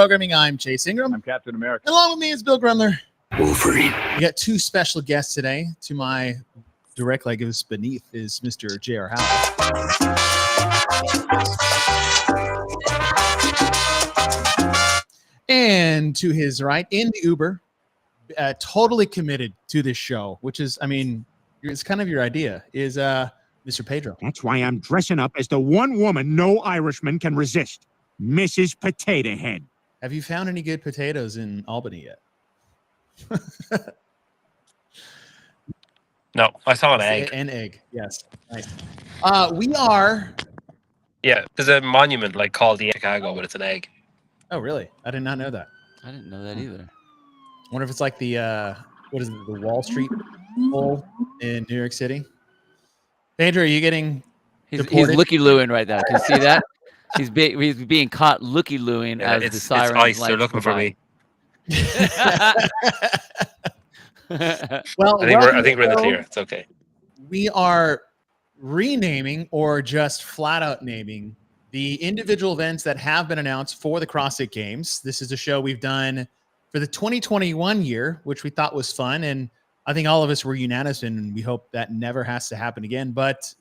Programming. I'm Chase Ingram. I'm Captain America. Along with me is Bill Grumler. Wolverine. We got two special guests today. To my direct legs beneath is Mr. J.R. Howell. And to his right, in the Uber, totally committed to this show, which is, I mean, it's kind of your idea, is Mr. Pedro. That's why I'm dressing up as the one woman no Irishman can resist, Mrs. Potato Head. Have you found any good potatoes in Albany yet? No, I saw an egg. An egg, yes. Nice. We are... Yeah, there's a monument like called the Chicago, but it's an egg. Oh, really? I did not know that. I didn't know that either. I wonder if it's like the, what is it, the Wall Street Bowl in New York City? Pedro, are you getting He's deported? looky-looing right now. Can you see that? He's being caught looky-looing as the siren. It's ICE. They're looking for me. Well, I think we're in the clear. It's okay. We are renaming or just flat out naming the individual events that have been announced for the CrossFit Games. This is a show we've done for the 2021 year, which we thought was fun. And I think all of us were unanimous, and we hope that never has to happen again. But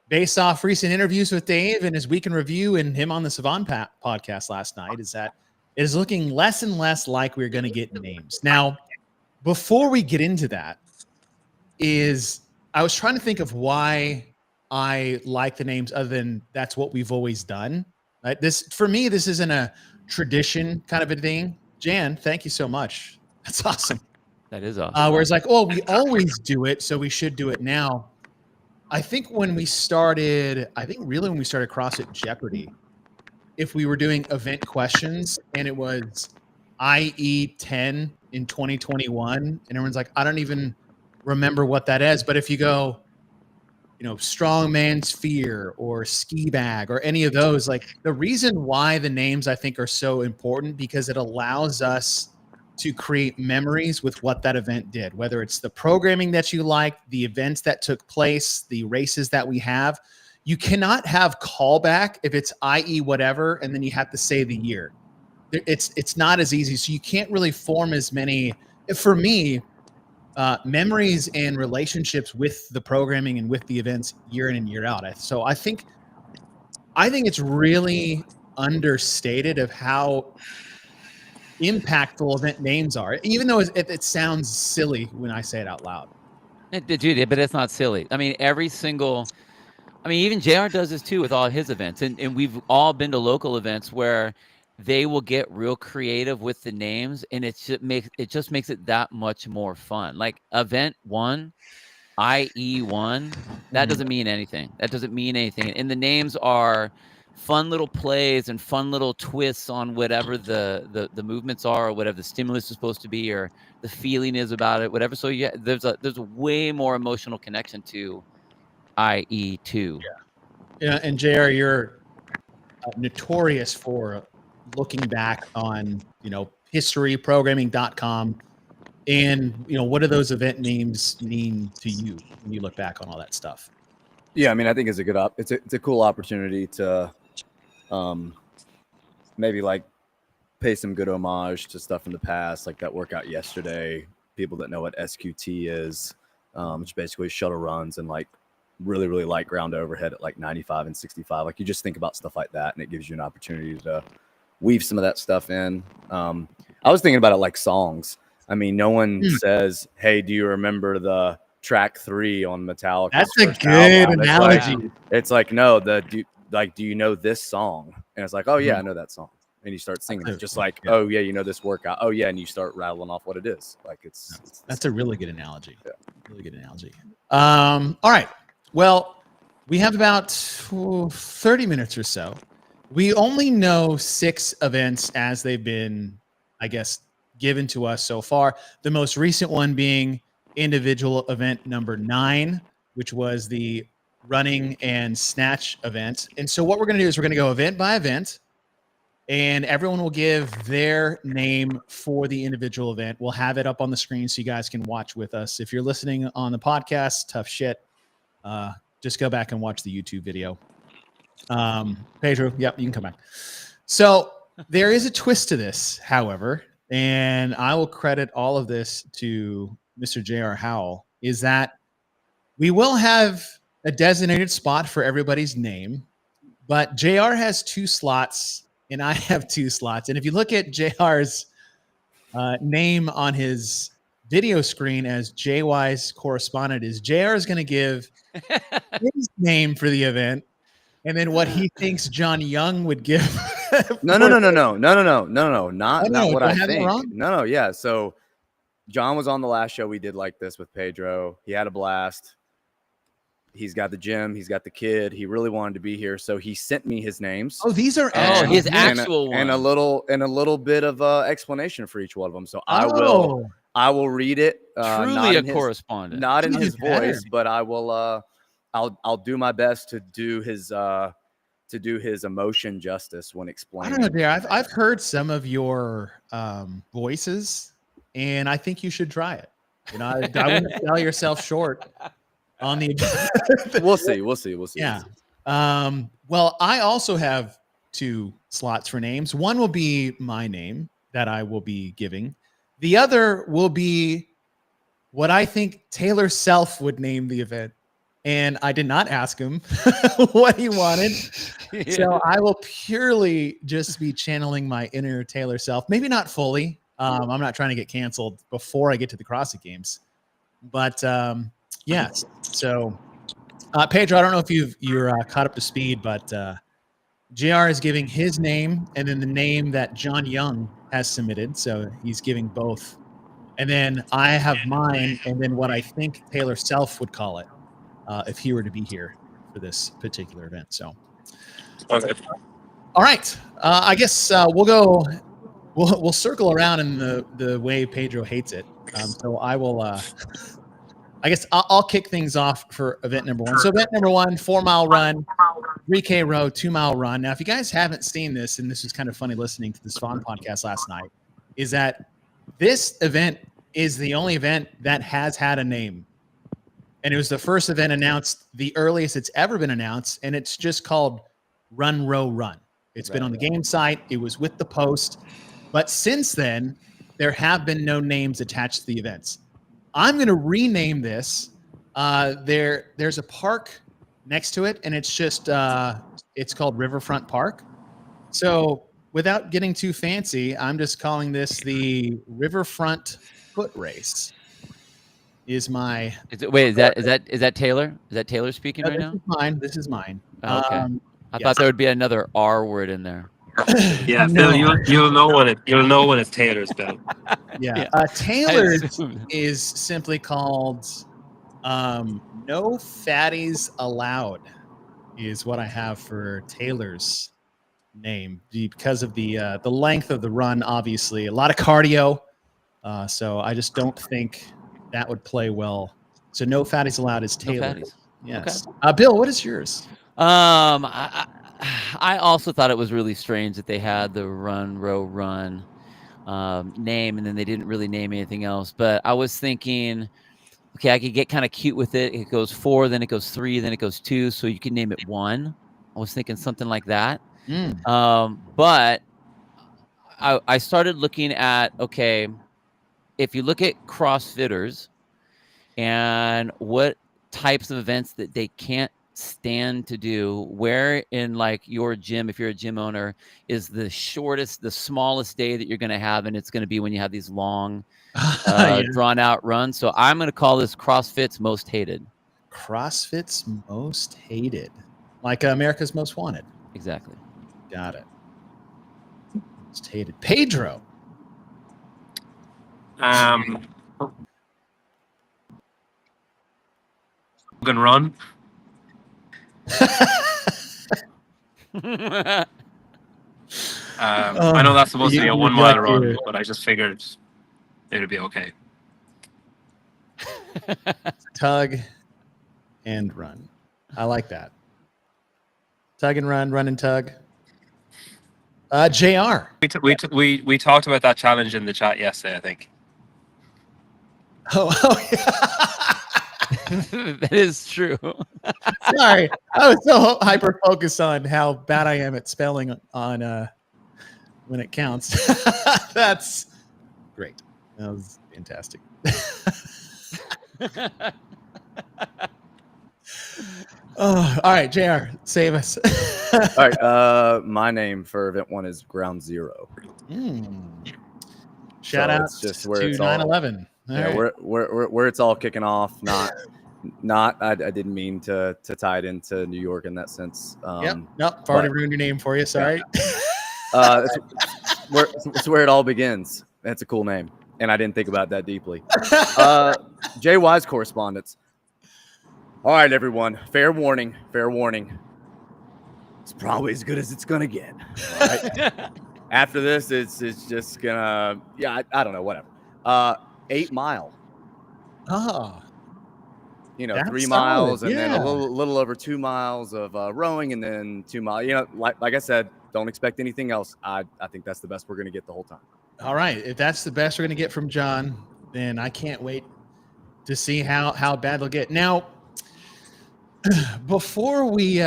based off recent interviews with Dave and his week in review and him on the Savant podcast last night, is that it is looking less and less like we're going to get names. Now, before we get into that, I was trying to think of why I like the names other than that's what we've always done. Right? For me, this isn't a tradition kind of a thing. Jan, thank you so much. That's awesome. That is awesome. Whereas like, oh, we always do it, so we should do it now. I think when we started CrossFit Jeopardy, if we were doing event questions and it was IE 10 in 2021, and everyone's like, I don't even remember what that is. But if you go, Strongman Sphere or Ski Bag or any of those, like the reason why the names I think are so important because it allows us to create memories with what that event did, whether it's the programming that you like, the events that took place, the races that we have. You cannot have callback if it's IE whatever, and then you have to say the year. It's not as easy. So you can't really form as many, for me, memories and relationships with the programming and with the events year in and year out. So I think it's really understated of how impactful event names are, even though it sounds silly when I say it out loud. Dude, but it's not silly. I mean, even JR does this too with all his events. And we've all been to local events where they will get real creative with the names, and it just makes it that much more fun. Like event 1, IE1, that doesn't mean anything. And the names are fun little plays and fun little twists on whatever the movements are, or whatever the stimulus is supposed to be, or the feeling is about it, whatever. So yeah, there's a way more emotional connection to IE2. Yeah, and JR, you're notorious for looking back on, historyprogramming.com, and what do those event names mean to you when you look back on all that stuff? Yeah, I mean, I think it's it's a cool opportunity to maybe like pay some good homage to stuff in the past, like that workout yesterday. People that know what SQT is, which basically shuttle runs and like really, really light ground overhead at like 95 and 65. Like you just think about stuff like that, and it gives you an opportunity to weave some of that stuff in. I was thinking about it like songs. I mean, no one says, "Hey, do you remember the track 3 on Metallica?" That's a good analogy. It's like no, do you know this song? And it's like, oh yeah, I know that song. And you start singing it, just like, oh yeah, you know this workout. Oh yeah, and you start rattling off what it is. Like that's a really good analogy. Yeah. Really good analogy. All right. Well, we have about 30 minutes or so. We only know 6 events as they've been, I guess, given to us so far. The most recent one being individual event number 9, which was the running and snatch event. And so what we're going to do is we're going to go event by event, and everyone will give their name for the individual event. We'll have it up on the screen so you guys can watch with us. If you're listening on the podcast, tough shit. Just go back and watch the YouTube video. Pedro, yep, you can come back. So There is a twist to this, however, and I will credit all of this to Mr. J.R. Howell, is that we will have a designated spot for everybody's name, but JR has 2 slots and I have 2 slots. And if you look at JR's name on his video screen as JY's correspondent, is JR is going to give his name for the event and then what he thinks John Young would give. No, not what I have it think. wrong? No, yeah. So John was on the last show we did like this with Pedro. He had a blast. He's got the gym. He's got the kid. He really wanted to be here, so he sent me his names. Oh, these are his actual and a ones. little bit of explanation for each one of them. So I will read it. Truly a correspondent. Not in his voice, but I will. I'll do my best to do his emotion justice when explaining. I don't know, dear. I've heard some of your voices, and I think you should try it. You know, I wouldn't sell yourself short on the. We'll see. Yeah. Well, I also have 2 slots for names. One will be my name that I will be giving. The other will be what I think Taylor Self would name the event. And I did not ask him what he wanted. Yeah. So I will purely just be channeling my inner Taylor Self. Maybe not fully. I'm not trying to get canceled before I get to the CrossFit Games. But yes. So Pedro, I don't know if you're caught up to speed, but JR is giving his name and then the name that John Young has submitted. So he's giving both. And then I have mine and then what I think Taylor Self would call it. If he were to be here for this particular event. So, Okay. All right. I guess we'll circle around in the way Pedro hates it. So I will, I guess I'll kick things off for event number 1. So event number 1, 4-mile run, 3K row, 2-mile run. Now, if you guys haven't seen this, and this was kind of funny listening to this Fawn podcast last night, is that this event is the only event that has had a name. And it was the first event announced, the earliest it's ever been announced, and it's just called Run, Row, Run. It's been on the game site. It was with the post. But since then, there have been no names attached to the events. I'm going to rename this. There's a park next to it, and it's just it's called Riverfront Park. So without getting too fancy, I'm just calling this the Riverfront Foot Race. Is that Taylor? Is that Taylor speaking right now? This is mine. Oh, okay. I thought there would be another R word in there. Yeah, Phil, you'll know when it's Taylor's, Bill. Yeah. Taylor's is simply called No Fatties Allowed is what I have for Taylor's name because of the length of the run, obviously. A lot of cardio. So I just don't think that would play well. So No Fatties Allowed is Taylor. No fatties. Yes. Okay. Bill, what is yours? I also thought it was really strange that they had the Run, Row, Run name, and then they didn't really name anything else. But I was thinking, okay, I could get kind of cute with it. It goes 4, then it goes 3, then it goes 2, so you can name it 1. I was thinking something like that. But I started looking at, okay, if you look at CrossFitters and what types of events that they can't stand to do, where in like your gym, if you're a gym owner, is the smallest day that you're going to have, and it's going to be when you have these long drawn out runs. So I'm going to call this CrossFit's Most Hated. CrossFit's Most Hated, like America's Most Wanted. Exactly. Got it. Most Hated. Pedro. Can run. I know that's supposed to be a 1-mile run, but I just figured it would be okay. Tug and run. I like that. Tug and run, run and tug. JR. We talked about that challenge in the chat yesterday, I think. Oh yeah. That is true. Sorry, I was so hyper focused on how bad I am at spelling on when it counts. That's great. That was fantastic. Oh, all right, JR, save us. All right. My name for event 1 is Ground Zero. Shout So out it's just where to it's all- 9/11. Yeah, where it's all kicking off. I didn't mean to tie it into New York in that sense. Nope. I've already ruined your name for you. Sorry. It's where it all begins. That's a cool name, and I didn't think about that deeply. JY's correspondence. All right, everyone. Fair warning. It's probably as good as it's gonna get. All right. After this, it's just gonna. Yeah, I don't know. Whatever. 8 Mile. Oh, 3 That's miles solid, and then a yeah. little over 2 miles of rowing, and then 2 miles. Like I said, don't expect anything else. I think that's the best we're gonna get the whole time. all right. If that's the best we're going to get from John, then I can't wait to see how bad they'll get. Now, before we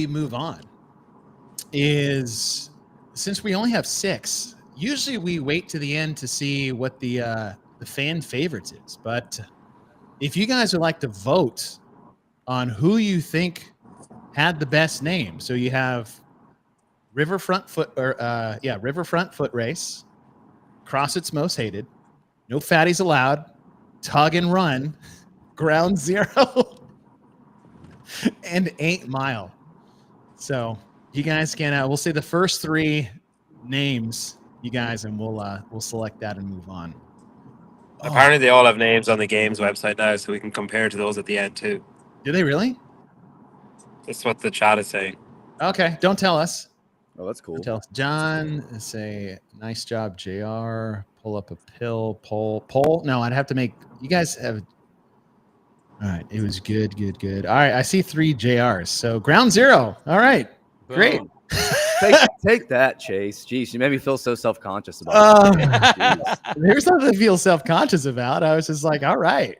move on, is since we only have 6, usually we wait to the end to see what the fan favorites is. But if you guys would like to vote on who you think had the best name, so you have Riverfront Foot Race, CrossFit's Most Hated, No Fatties Allowed, Tug and Run, Ground Zero, and 8 Mile. So you guys can we'll say the first 3 names, you guys, and we'll select that and move on. Apparently, they all have names on the game's website now, so we can compare to those at the end too. Do they really? That's what the chat is saying. Okay, don't tell us. Oh, that's cool. Don't tell us. John, say nice job, JR. Pull up a poll. No, I'd have to make you guys have. All right, it was good. All right, I see 3 JRs. So Ground Zero. All right, great. Boom. Take that, Chase. Jeez, you made me feel so self-conscious about it. Jeez. There's nothing to feel self-conscious about. I was just like, all right,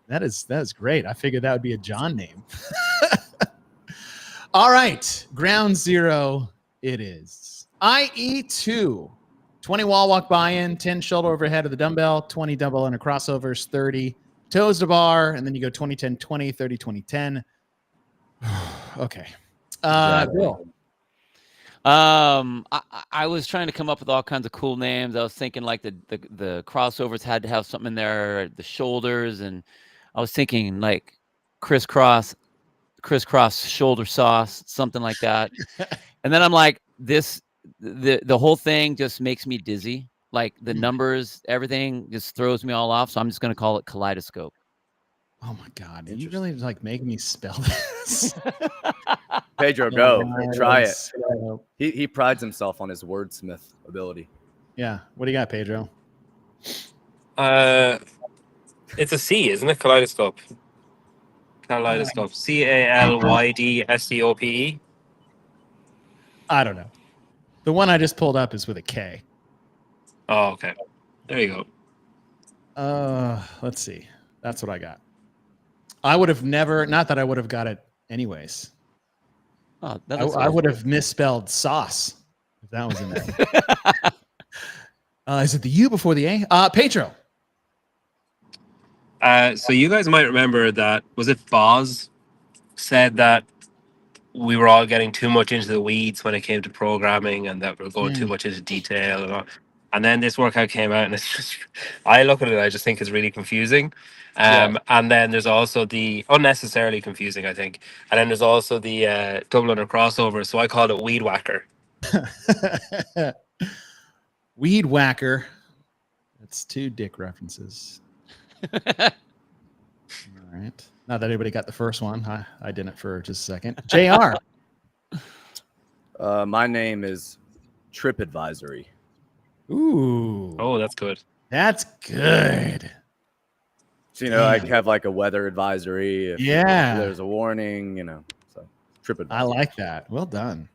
that is great. I figured that would be a John name. All right, Ground Zero it is. IE2, 20 wall walk buy-in, 10 shoulder overhead of the dumbbell, 20 dumbbell under crossovers, 30 toes to bar, and then you go 20, 10, 20, 30, 20, 10. Okay. Bill. I was trying to come up with all kinds of cool names. I was thinking like the crossovers had to have something in there, the shoulders, and I was thinking like crisscross shoulder sauce, something like that. And then I'm like, the whole thing just makes me dizzy. Like the numbers, everything just throws me all off. So I'm just gonna call it kaleidoscope. Oh my God. Are you really like making me spell this? Pedro, go. Try it. So, He prides himself on his wordsmith ability. yeah. What do you got, Pedro? It's a C, isn't it? Kaleidoscope. Kaleidoscope. CALYDSCOPE. I don't know. The one I just pulled up is with a K. Oh, okay. There you go. Let's see. That's what I got. I would have never, not that I would have got it anyways. Oh, I would have misspelled sauce if that was in there. Is it the U before the A? Pedro. So you guys might remember that, was it Boz said that we were all getting too much into the weeds when it came to programming and that we're going too much into detail and all. And then this workout came out and it's just, I look at it, I just think it's really confusing. And then there's also the unnecessarily confusing, I think. And then there's also the double under crossover. So I called it Weed Whacker. Weed Whacker. That's 2 dick references. All right. Not that anybody got the first one. I didn't for just a second. JR. My name is Trip Advisory. Ooh. Oh, that's good. That's good. So, I have like a weather advisory. If there's a warning, so Trip Advisory. I like that. Well done.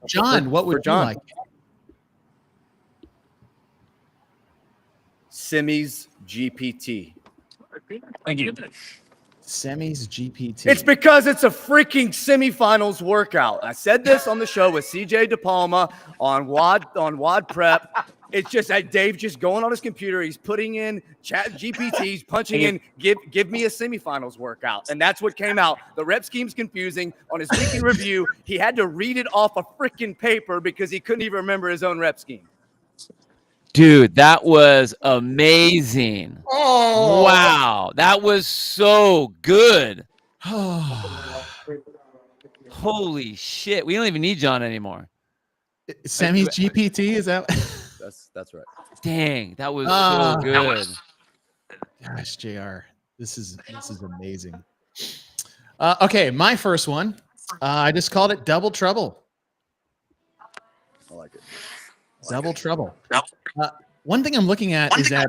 John, what would you like? Simi's GPT. Thank you. Semis GPT. It's because it's a freaking semifinals workout. I said this on the show with CJ DePalma on WOD Prep. It's just that Dave just going on his computer. He's putting in chat GPTs, punching in, give me a semifinals workout. And that's what came out. The rep scheme's confusing. On his weekend review, he had to read it off a freaking paper because he couldn't even remember his own rep scheme. Dude, that was amazing. Oh. Wow. That was so good. Holy shit. We don't even need John anymore. Semis GPT, is that? That's right. Dang, that was so good. Gosh, JR, this is amazing. Okay, my first one. I just called it Double Trouble. I like it. Double Trouble. One thing I'm looking at is that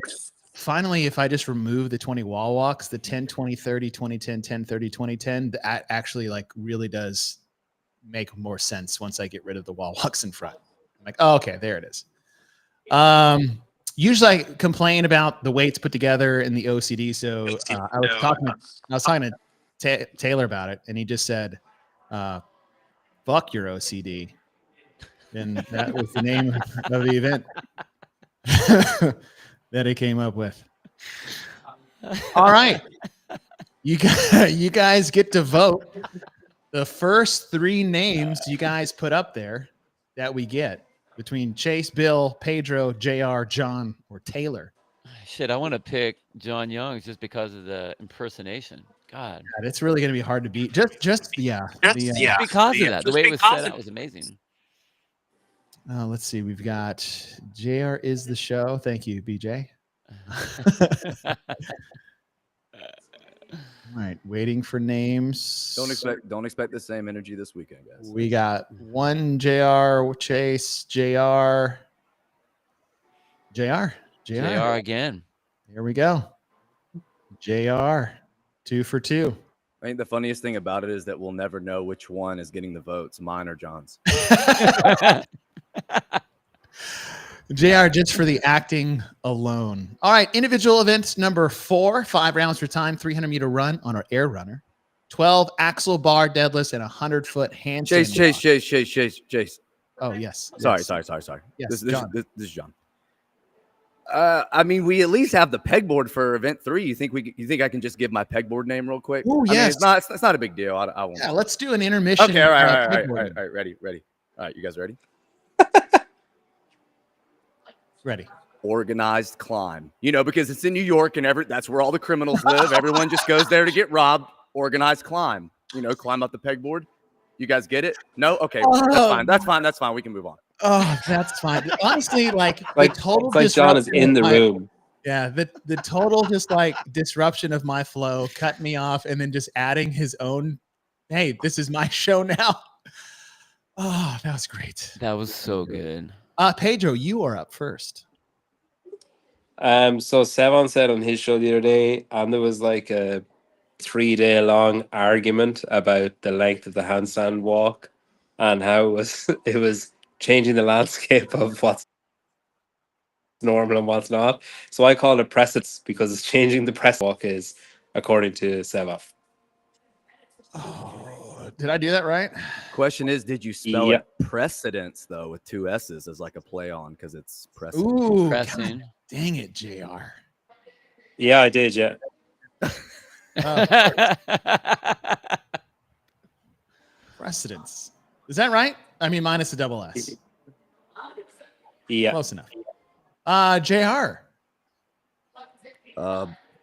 finally, if I just remove the 20 wall walks, the 10, 20, 30, 20, 10, 10, 30, 20, 10, that actually like really does make more sense once I get rid of the wall walks in front. I'm like, oh, okay, there it is. Usually I complain about the weights put together in the OCD. So I was talking to Taylor about it, and he just said, fuck your OCD. And that was the name of the event that he came up with. All right. You guys get to vote. The first 3 names you guys put up there that we get between Chase, Bill, Pedro, JR, John, or Taylor. Shit, I want to pick John Young just because of the impersonation. God. God, it's really going to be hard to beat. Just because of that. The way it was set out was amazing. Let's see. We've got JR is the show. Thank you, BJ. All right, waiting for names. Don't expect the same energy this weekend, guys. We got 1 JR, Chase, JR again. Here we go. JR, 2 for 2. I think the funniest thing about it is that we'll never know which one is getting the votes, mine or John's. JR, just for the acting alone. All right, individual events number 4, 5 rounds for time, 300-meter run on our air runner, 12 axle bar deadlifts, and 100-foot handstand. Chase. Oh, yes. Sorry. Yes, This is John. I mean, we at least have the pegboard for event 3. You think I can just give my pegboard name real quick? Oh, yes. I mean, it's not a big deal. I won't. Yeah, let's do an intermission. Okay, all right. Ready. All right, you guys ready? Ready. Organized climb. Because it's in New York and that's where all the criminals live. Everyone just goes there to get robbed. Organized climb. Climb up the pegboard. You guys get it? No? Okay. That's fine. We can move on. Oh, that's fine. Honestly, like total John is in the room. Yeah, the total just like disruption of my flow, cut me off, and then just adding his own, hey, this is my show now. Oh, that was great. That was so good. Pedro, you are up first. So Sevon said on his show the other day, and there was like a 3-day long argument about the length of the handstand walk and how it was changing the landscape of what's normal and what's not. So I call it precedence because it's changing the press walk is according to Sevon. Oh, did I do that right? Question is, did you spell it precedence though with 2 S's as like a play on because it's precedent? Ooh, pressing. God, dang it, JR. Yeah, I did. Yeah. Precedence. Is that right? I mean, minus a double S. Yeah. Close enough. JR.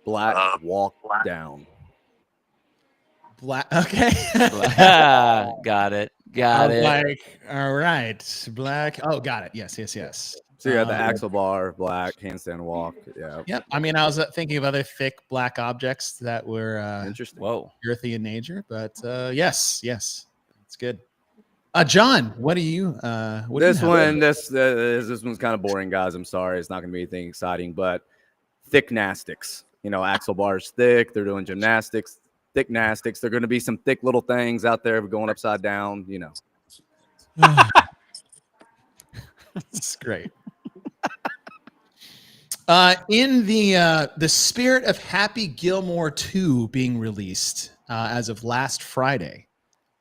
Black walk down. Black. Okay. Got it. Like, all right. Black. Oh, got it. Yes. So you got the axle bar, black, handstand walk. Yeah. Yep. I mean, I was thinking of other thick black objects that were Interesting. Whoa. earthy in nature, but yes, it's good. John, what do you? This one's kind of boring, guys. I'm sorry, it's not going to be anything exciting, but thicknastics. Axle bars thick. They're doing gymnastics. Thicknastics. They're going to be some thick little things out there going upside down. It's great. In the spirit of Happy Gilmore 2 being released as of last Friday,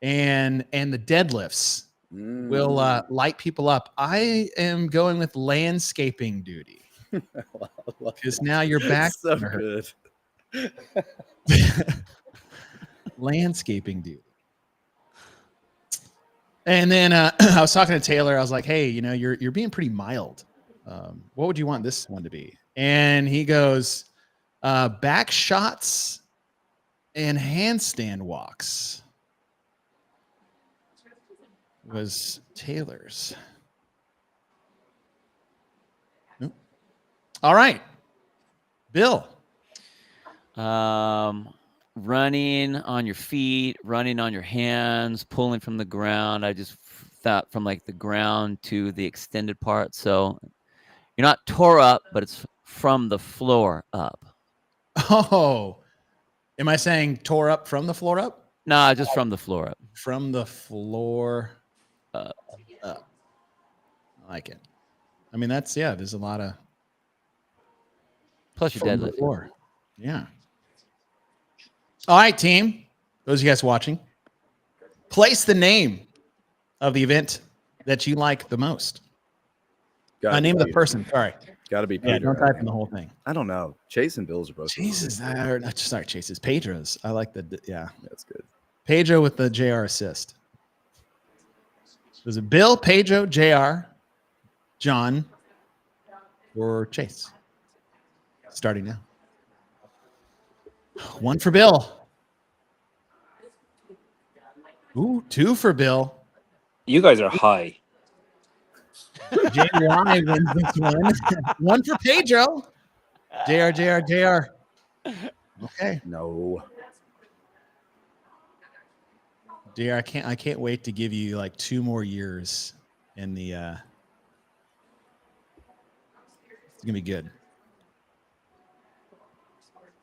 and the deadlifts will light people up, I am going with landscaping duty because now your back so good. landscaping duty. And then I was talking to Taylor. I was like, "Hey, you're being pretty mild. What would you want this one to be?" And he goes, "Back shots and handstand walks." Was Taylor's. Nope. All right, Bill. Running on your feet, running on your hands, pulling from the ground. I just thought from like the ground to the extended part. So you're not tore up, but it's from the floor up. Oh, am I saying tore up from the floor up? No, just from the floor up. From the floor up. I like it. I mean, there's a lot of Plus your from the deadlift. floor. Yeah. All right, team. Those of you guys watching, place the name of the event that you like the most. Name of the person. Sorry. Got to be Yeah, Pedro. don't type in the whole thing. I don't know. Chase and Bill's are both. Jesus. Sorry, Chase's. Pedro's. I like yeah. That's good. Pedro with the JR assist. Was it Bill, Pedro, JR, John, or Chase? Starting now. One for Bill. Ooh, two for Bill. You guys are high. JY wins this one. One for Pedro. JR. Okay. No. JR, I can't wait to give you like 2 more years in the it's gonna be good.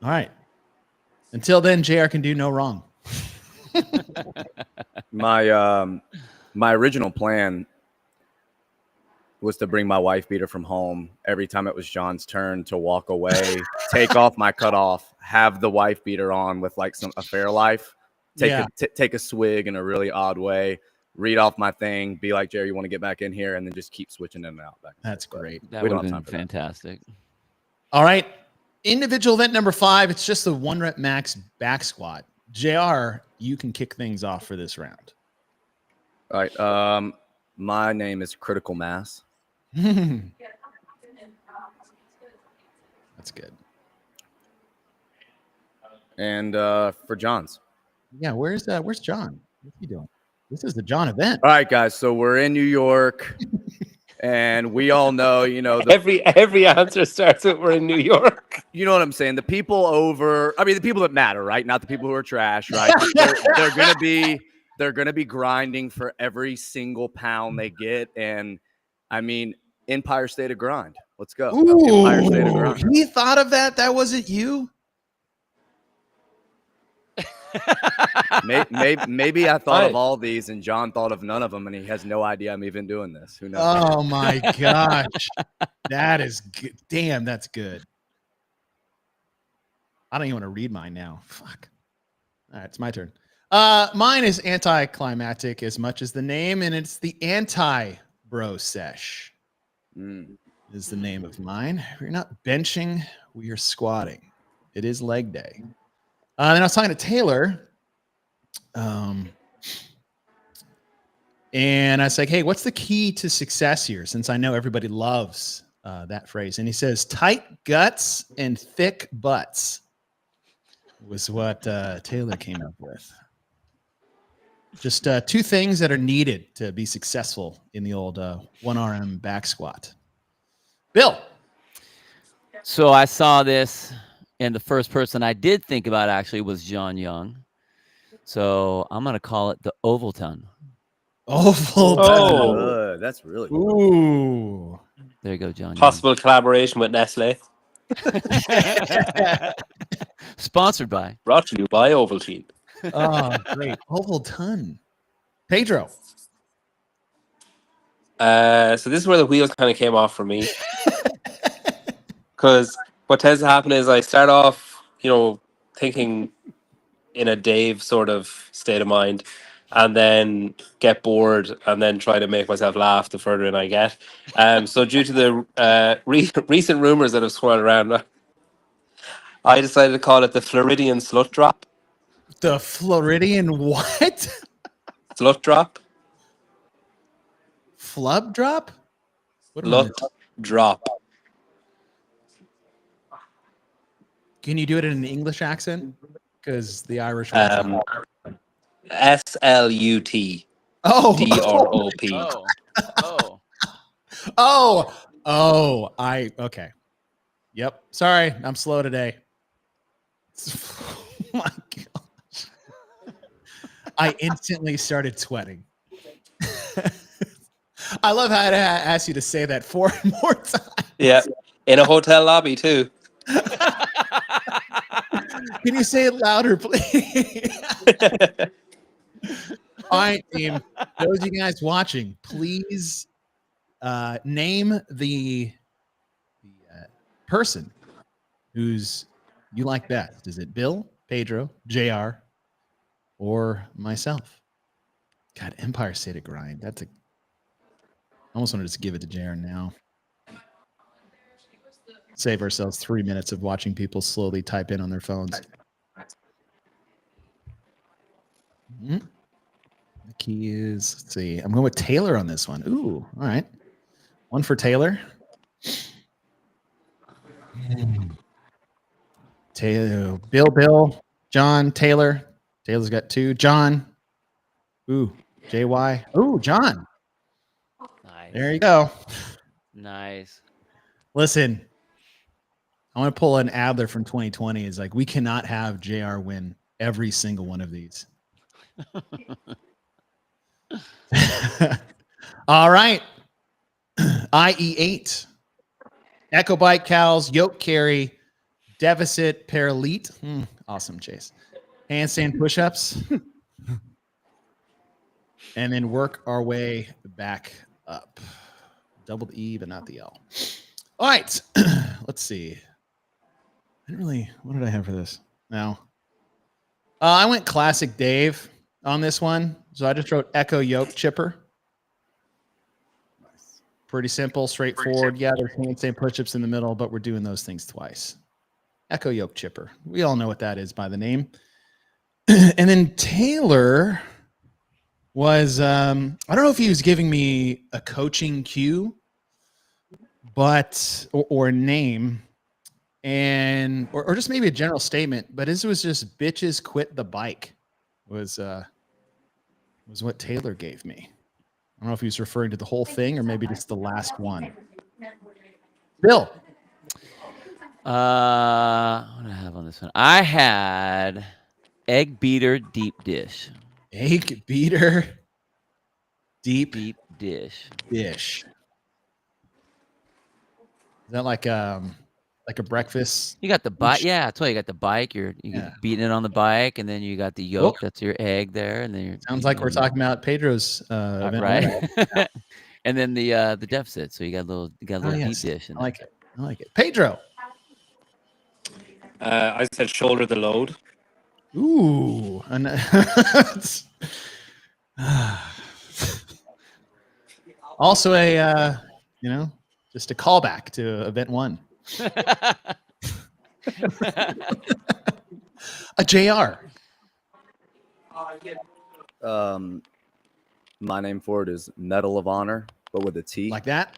All right. Until then, JR can do no wrong. My original plan was to bring my wife beater from home every time it was John's turn to walk away, take off my cutoff, have the wife beater on with like a Fairlife, take a swig in a really odd way, read off my thing, be like, Jerry, you want to get back in here, and then just keep switching in and out. That's great. That We would don't have have been time for that. fantastic. All right. Individual event number 5. It's just the 1 rep max back squat. JR, you can kick things off for this round. All right. My name is Critical Mass. That's good. And for John's. Yeah, where's John? What's he doing? This is the John event. All right, guys. So we're in New York, and we all know, Every answer starts with "we're in New York." You know what I'm saying? The people the people that matter, right? Not the people who are trash, right? They're gonna be grinding for every single pound they get, and I mean, Empire State of Grind. Let's go. Empire State of Grind. He thought of that. That wasn't you. Maybe I thought of all these, and John thought of none of them, and he has no idea I'm even doing this. Who knows? Oh my gosh, that is good. Damn, that's good. I don't even want to read mine now. Fuck. All right, it's my turn. Mine is anticlimactic as much as the name, and it's the anti-bro sesh. Is the name of mine. We're not benching, we are squatting. It is leg day. And I was talking to Taylor, and I was like, hey, what's the key to success here? Since I know everybody loves that phrase. And he says, tight guts and thick butts was what Taylor came up with. Just 2 things that are needed to be successful in the old 1RM back squat. Bill. So I saw this, and the first person I did think about actually was John Young. So I'm going to call it the Oval Ton. Oval Oh, that's really good. Ooh. There you go, John. possible collaboration with Nestle. Sponsored by. Brought to you by Ovaltine. Oh, great. Oval Ton. Pedro. So this is where the wheels kind of came off for me. Because what tends to happen is I start off, thinking in a Dave sort of state of mind, and then get bored, and then try to make myself laugh the further in I get. So due to the recent rumors that have swirled around, I decided to call it the Floridian Slut Drop. The Floridian what? Slut Drop. Flub drop? What am I Slut missing? Drop. Can you do it in an English accent? Because the Irish one. SLUT. Oh, DROP. okay. Yep. Sorry, I'm slow today. Oh my gosh. I instantly started sweating. I love how I asked you to say that 4 more times. Yeah. In a hotel lobby too. Can you say it louder, please? All right, team. Those of you guys watching, please name the person who's you like best. Is it Bill, Pedro, JR, or myself? God, Empire State of Grind. I almost wanted to just give it to JR now. Save ourselves 3 minutes of watching people slowly type in on their phones. The key is, let's see. I'm going with Taylor on this one. Ooh, all right. One for Taylor. Taylor, Bill, John, Taylor. Taylor's got 2. John. Ooh, JY. Ooh, John. Nice. There you go. Nice. Listen, I want to pull an Adler from 2020. Is like, we cannot have JR win every single one of these. All right. IE8. Echo bike cows, yoke carry, deficit, paralete. Awesome, Chase. Handstand push-ups. And then work our way back up. Double the E, but not the L. All right. Let's see. What did I have for this? No. I went classic Dave on this one. So I just wrote Echo yoke chipper. Pretty simple, straightforward. Yeah, there's handstand push-ups in the middle, but we're doing those things twice. Echo yoke chipper. We all know what that is by the name. And then Taylor was, I don't know if he was giving me a coaching cue, but, or a name, and, or just maybe a general statement, but this was just bitches quit the bike was what Taylor gave me. I don't know if he was referring to the whole thing or maybe just the last one. Bill. What do I have on this one? I had egg beater deep dish. Egg beater deep dish. Is that like a breakfast? You got the bike. Yeah, that's why you got the bike. You're beating it on the bike, and then you got the yolk. That's your egg there, and then sounds like we're talking about Pedro's event, right? And then the deficit. So you got a little deep dish. I like it. Pedro. I said shoulder the load. Ooh. Also just a callback to event 1. A JR. My name for it is Medal of Honor, but with a T. Like that?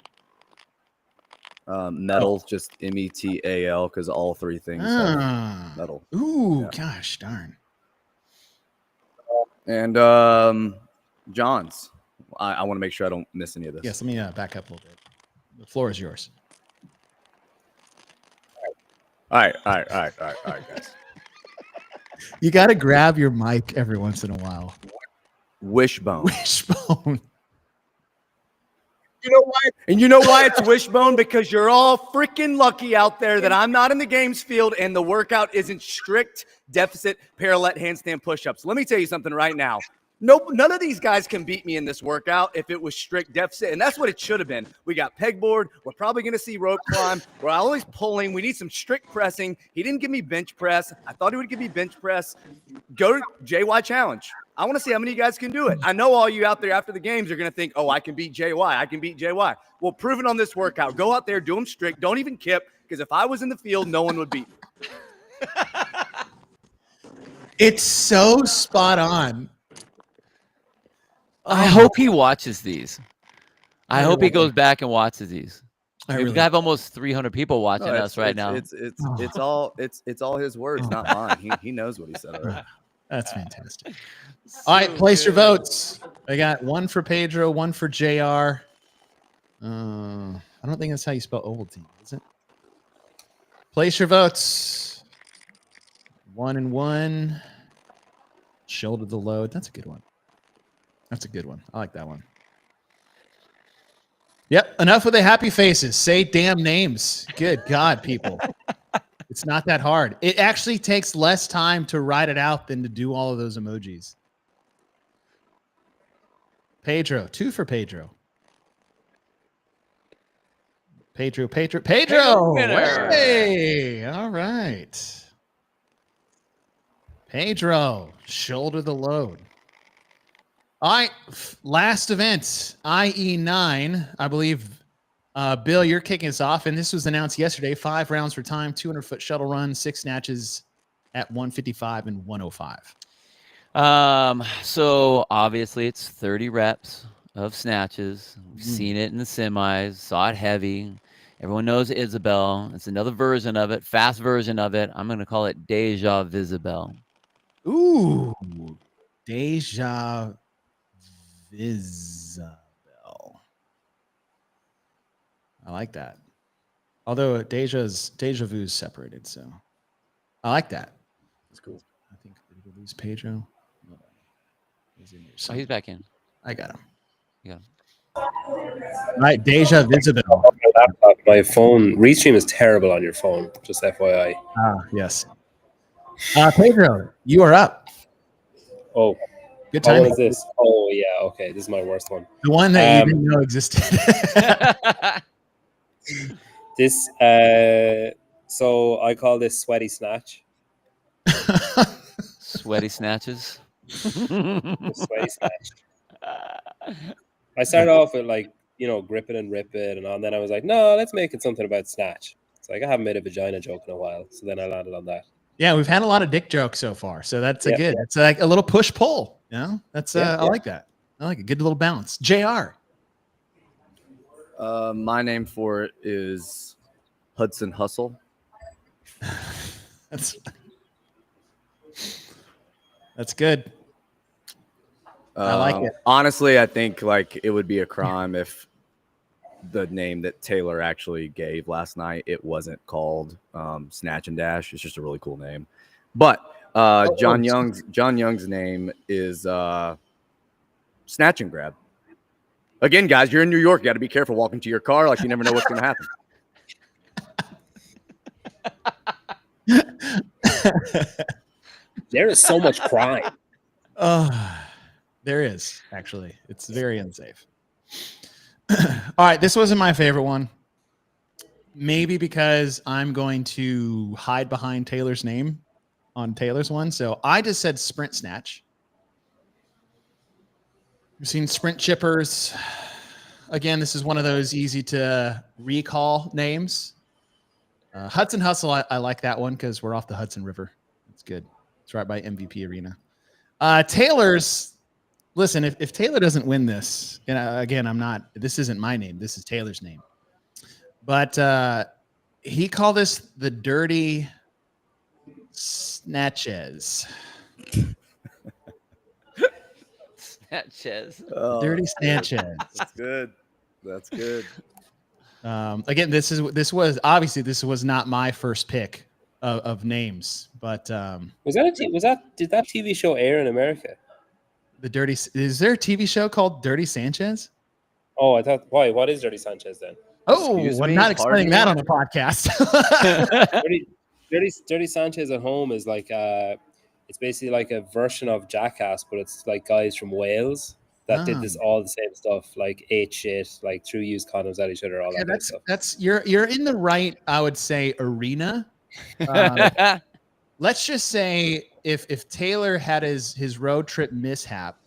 Medal, just METAL, because all 3 things have medal. Ooh, gosh darn. And John's. I want to make sure I don't miss any of this. Yes, let me back up a little bit. The floor is yours. All right, guys. You got to grab your mic every once in a while. Wishbone. Wishbone. You know why? And you know why it's wishbone? Because you're all freaking lucky out there that I'm not in the games field and the workout isn't strict deficit parallel handstand push-ups. Let me tell you something right now. Nope, none of these guys can beat me in this workout if it was strict deficit, and that's what it should have been. We got pegboard. We're probably going to see rope climb. We're always pulling. We need some strict pressing. He didn't give me bench press. I thought he would give me bench press. Go to JY Challenge. I want to see how many of you guys can do it. I know all you out there after the games are going to think, oh, I can beat JY. I can beat JY. Well, prove it on this workout. Go out there, do them strict. Don't even kip, because if I was in the field, no one would beat me. It's so spot on. I hope he watches these. I hope he goes back and watches these. We have almost 300 people watching us right now. It's all his words, not mine. He knows what he said already. That's fantastic. All right, place your votes. I got one for Pedro, one for JR. I don't think that's how you spell Ovaltine, is it? Place your votes. 1 and 1. Shoulder the load. That's a good one. That's a good one. I like that one. Yep. Enough with the happy faces. Say damn names. Good God, people. It's not that hard. It actually takes less time to write it out than to do all of those emojis. Pedro. 2 for Pedro. Pedro. Hey. All right. Pedro. Shoulder the load. All right, last event, IE9. I believe, Bill, you're kicking us off, and this was announced yesterday. 5 rounds for time, 200-foot shuttle run, 6 snatches at 155 and 105. So obviously it's 30 reps of snatches. We've seen it in the semis, saw it heavy. Everyone knows Isabel. It's another version of it, fast version of it. I'm going to call it Deja Visibel. Ooh, Deja Visibel. I like that. Although Deja Vu's separated, so I like that. That's cool. I think did we lose Pedro? No. He's in here. Oh, he's back in. I got him. Yeah. All right, Deja Visibel. My phone Restream is terrible on your phone. Just FYI. Yes. Pedro, you are up. Oh. Good time. What is this? Oh yeah, okay. This is my worst one. The one that you didn't know existed. This so I call this sweaty snatch. Sweaty snatches. Sweaty snatch. I started off with grip it and rip it, and then I was like, no, let's make it something about snatch. It's like I haven't made a vagina joke in a while, so then I landed on that. Yeah, we've had a lot of dick jokes so far, so that's good. Yeah. It's like a little push pull. You know, that's I like that. I like a good little balance. JR. My name for it is Hudson Hustle. That's good. I like it. Honestly, I think it would be a crime if the name that Taylor actually gave last night, it wasn't called Snatch and Dash. It's just a really cool name. But John Young's name is Snatch and Grab. Again, guys, you're in New York. You got to be careful walking to your car. You never know what's going to happen. There is so much crime. There is, actually. It's very unsafe. All right, this wasn't my favorite one. Maybe because I'm going to hide behind Taylor's name on Taylor's one. So I just said Sprint Snatch. We've seen Sprint Chippers. Again, this is one of those easy to recall names. Hudson Hustle, I like that one because we're off the Hudson River. It's good. It's right by MVP Arena. Taylor's, listen, if Taylor doesn't win this, and again, this isn't my name. This is Taylor's name. But he called this the Dirty Snatches. Snatches. Dirty Snatches. That's good. That's good. Again, this was not my first pick of names, but did that TV show air in America? Is there a TV show called Dirty Sanchez? Oh, I thought. Why? What is Dirty Sanchez then? Oh, I'm not explaining that on a podcast. Dirty Sanchez at home is It's basically like a version of Jackass, but it's like guys from Wales that did this all the same stuff, like ate shit, like threw used condoms at each other, all that kind of stuff. That's you're in the right, I would say, arena. Let's just say if Taylor had his road trip mishap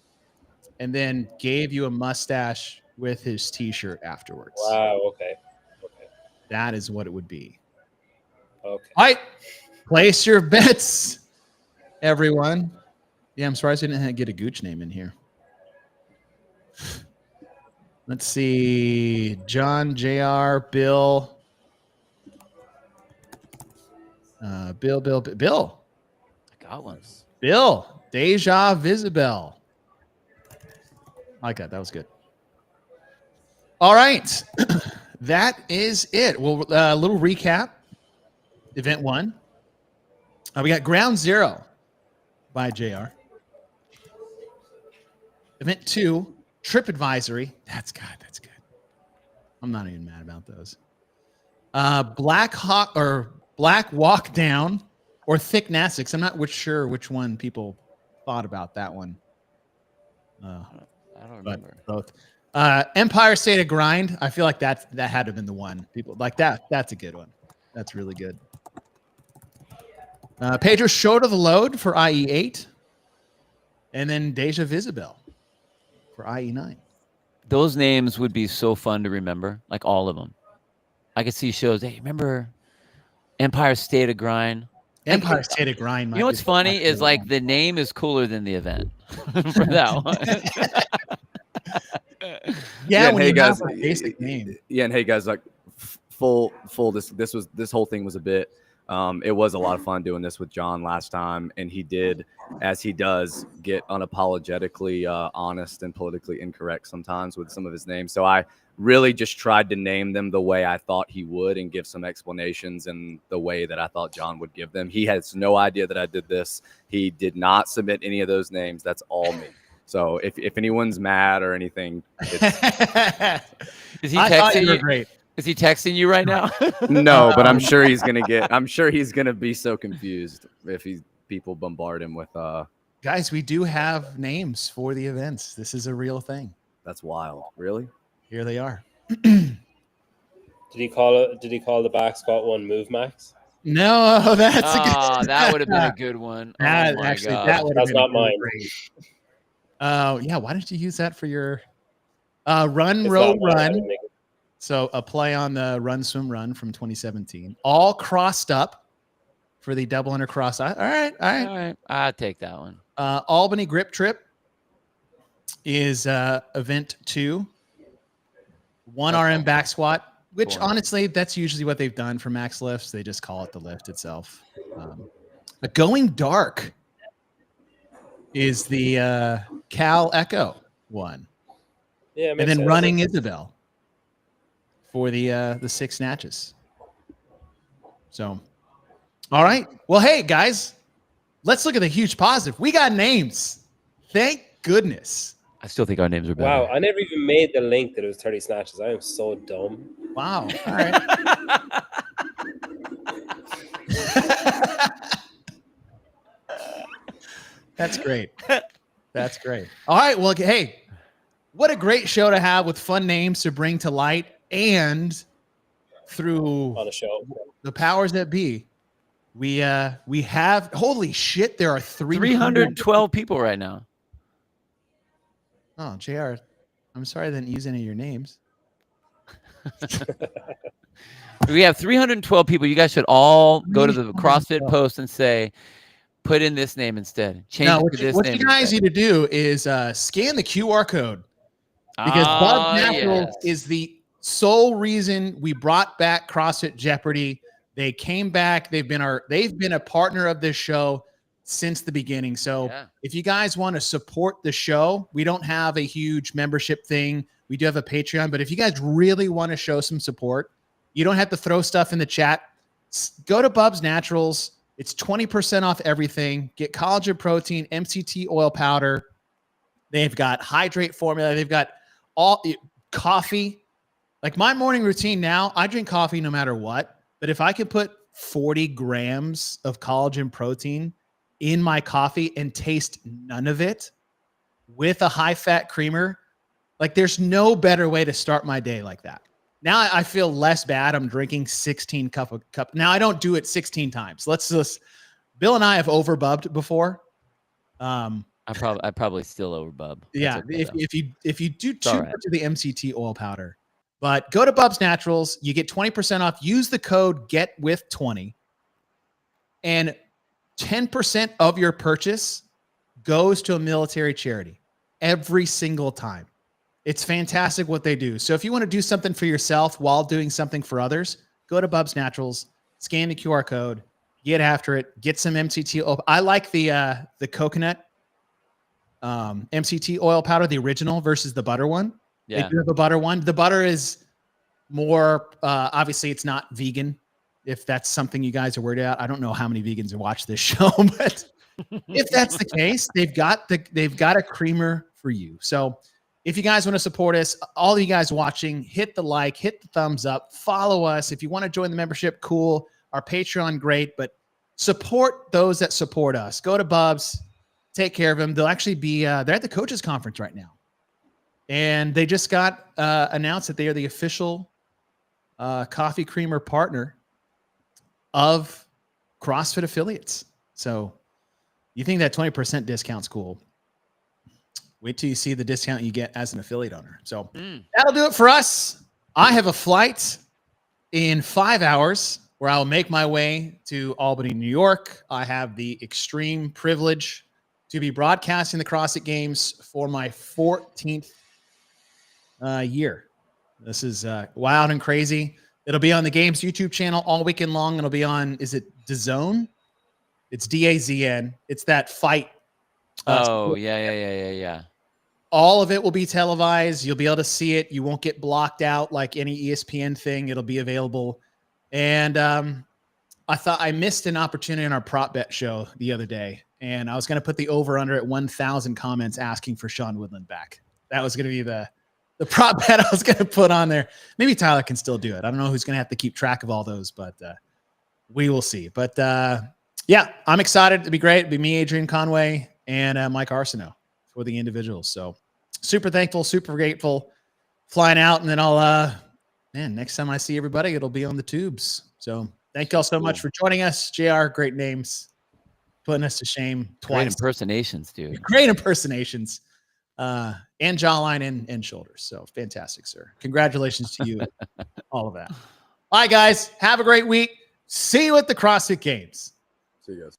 and then gave you a mustache with his t-shirt afterwards. Wow. Okay. That is what it would be. Okay. All right. Place your bets, everyone. Yeah, I'm surprised I didn't get a Gooch name in here. Let's see. John, JR, Bill. Bill. I got one. Bill. Deja Visibel. I like that. That was good. All right. That is it. Well, a little recap. Event 1. We got Ground Zero by JR. Event 2, Trip Advisory. That's good. I'm not even mad about those. Black Walk Down or Thick Nassix. I'm not sure which one people thought about that one. I don't remember. Both. Empire State of Grind. I feel like that had to have been the one. People like that. That's a good one. That's really good. Pedro Shoulder the Load for IE8. And then Deja Visibel for IE9. Those names would be so fun to remember, like all of them. I could see shows. Hey, remember Empire State of Grind? Empire State of Grind. You know what's funny is like the name is cooler than the event for that one. Yeah, when hey you guys, have a basic name. Yeah, and hey guys, like full. This whole thing was a bit. It was a lot of fun doing this with John last time, and he did, as he does, get unapologetically honest and politically incorrect sometimes with some of his names. So I really just tried to name them the way I thought he would and give some explanations in the way that I thought John would give them. He has no idea that I did this. He did not submit any of those names. That's all me. So if anyone's mad or anything, is he texting you? Great. Is he texting you right now? No, but I'm sure he's gonna be so confused if people bombard him with Guys, we do have names for the events. This is a real thing. That's wild. Really? Here they are. Did he call the back squat one Move Max? No, that's a good. That would have been a good one. That oh my actually, God. that would have That's been not mine. great. Yeah. Why didn't you use that for your run, It's row, not mine. I run? didn't make it. So a play on the run, swim, run from 2017. All crossed up for the double under cross. All right. All right. I'll take that one. Albany Grip Trip is event 2. 1 RM back squat, which Cool. honestly, that's usually what they've done for max lifts. They just call it the lift itself. Going Dark is the Cal Echo one. Yeah, it And makes then sense. Running Isabel for the 6 snatches. So, all right. Well, hey, guys, let's look at the huge positive. We got names. Thank goodness. I still think our names are better. Wow, I never even made the link that it was 30 snatches. I am so dumb. Wow. All right. That's great. That's great. All right. Well, hey, what a great show to have with fun names to bring to light, and through On a show. the powers that be, we have, holy shit, there are 312 people right now. Oh, JR, I'm sorry I didn't use any of your names. We have 312 people. You guys should all go to the CrossFit post and say, put in this name instead. Change Now, it to this what name you guys instead. need to do is scan the QR code, because Bud Natural yes. is the sole reason we brought back CrossFit Jeopardy. They came back. They've been a partner of this show since the beginning. So Yeah. if you guys want to support the show, we don't have a huge membership thing. We do have a Patreon, but if you guys really want to show some support, you don't have to throw stuff in the chat. Go to Bub's Naturals. It's 20% off everything. Get collagen protein, MCT oil powder. They've got hydrate formula. They've got all coffee. Like my morning routine now, I drink coffee no matter what. But if I could put 40 grams of collagen protein in my coffee and taste none of it with a high-fat creamer, like there's no better way to start my day like that. Now I feel less bad. I'm drinking 16 cup. Now I don't do it 16 times. Bill and I have overbubbed before. I probably still overbub. Yeah, okay, if you do too all right. much of the MCT oil powder, but go to Bubs Naturals, you get 20% off. Use the code GETWITH20, and 10% of your purchase goes to a military charity every single time. It's fantastic what they do. So if you want to do something for yourself while doing something for others, go to Bubs Naturals, scan the QR code, get after it, get some MCT oil. I like the coconut MCT oil powder, the original versus the butter one. Yeah. They do have a butter one. The butter is more, obviously it's not vegan. If that's something you guys are worried about, I don't know how many vegans watch this show, but if that's the case, they've got a creamer for you. So if you guys want to support us, all of you guys watching, hit the like, hit the thumbs up, follow us. If you want to join the membership, cool. Our Patreon, great, but support those that support us. Go to Bubs, take care of them. They'll actually be, they're at the coaches conference right now. And they just got announced that they are the official coffee creamer partner of CrossFit affiliates. So you think that 20% discount's cool. Wait till you see the discount you get as an affiliate owner. So that'll do it for us. I have a flight in 5 hours where I'll make my way to Albany, New York. I have the extreme privilege to be broadcasting the CrossFit Games for my 14th year. This is wild and crazy. It'll be on the Games YouTube channel all weekend long. It'll be on, is it DAZN? It's DAZN. It's that fight. Yeah. All of it will be televised. You'll be able to see it. You won't get blocked out like any ESPN thing. It'll be available. And I thought I missed an opportunity on our prop bet show the other day. And I was going to put the over under at 1,000 comments asking for Sean Woodland back. That was going to be the prop bet I was going to put on there. Maybe Tyler can still do it. I don't know who's going to have to keep track of all those, but we will see. But yeah, I'm excited. It'll be great. It'll be me, Adrian Conway, and Mike Arsenault for the individuals. So super thankful, super grateful, flying out. And then I'll, next time I see everybody, it'll be on the tubes. So thank y'all so much for joining us. JR, great names, putting us to shame twice. Great impersonations, dude. Great impersonations. And jawline and shoulders. So fantastic, sir. Congratulations to you. All of that. All right, guys. Have a great week. See you at the CrossFit Games. See you guys.